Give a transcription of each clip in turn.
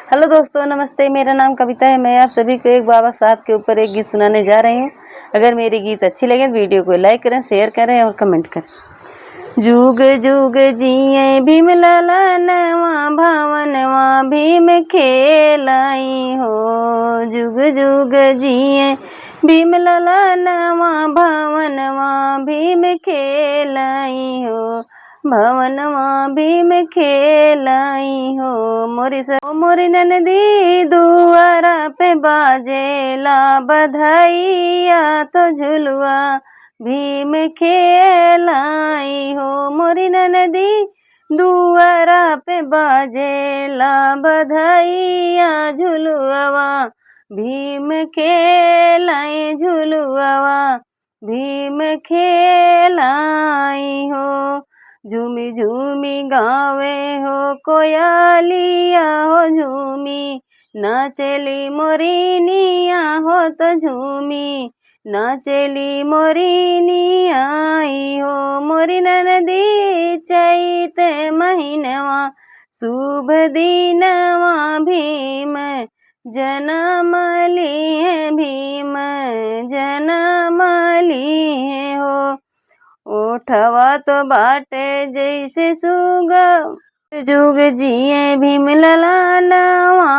Hello दोस्तों, नमस्ते। मेरा नाम कविता है। मैं आप सभी को एक बाबा साहब के ऊपर एक गीत सुनाने जा रही हूँ। अगर मेरी गीत अच्छी लगे तो वीडियो को लाइक करें, शेयर करें और कमेंट करें। जुग जुग जिये भीम ललनवा भवनवा भीम खेलाई हो। जुग जुग जिये भीम ललनवा भवनवा भीम खेलाई हो। भवनवा भीम खेलाई हो। मोरी ननदी दुआरा पे बाजेला बधाइया तो झुलुआ भीम खेलाई हो। मोरी ननदी दुआरा पे बाजेला बधाइया झुलुआ भीम खेलाई झुलुआ भीम खेलाई हो। झूमी झूमी गावे हो कोयलिया हो झूमी नाचली मोरिनिया हो तो झूमी नाचली मोरिनिया हो। मोरी ननदी चैत महीनवा शुभ दिनवा भीम जनमली है भीम जनमली है हो। ओठवा तो बाटे जैसे सुगव जुग जिये भीम ललनवा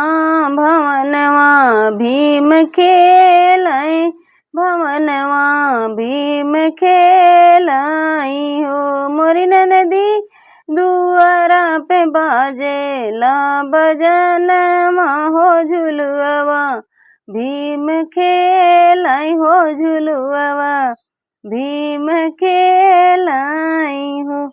भवनवा भीम खेलाई भवनवा भीम खेलाई हो। मोरी ननदी दुआरा पे बाजेला बजनवा हो झुलुआ भीम खेलाई हो झुलुआ भीम खेलाई हो।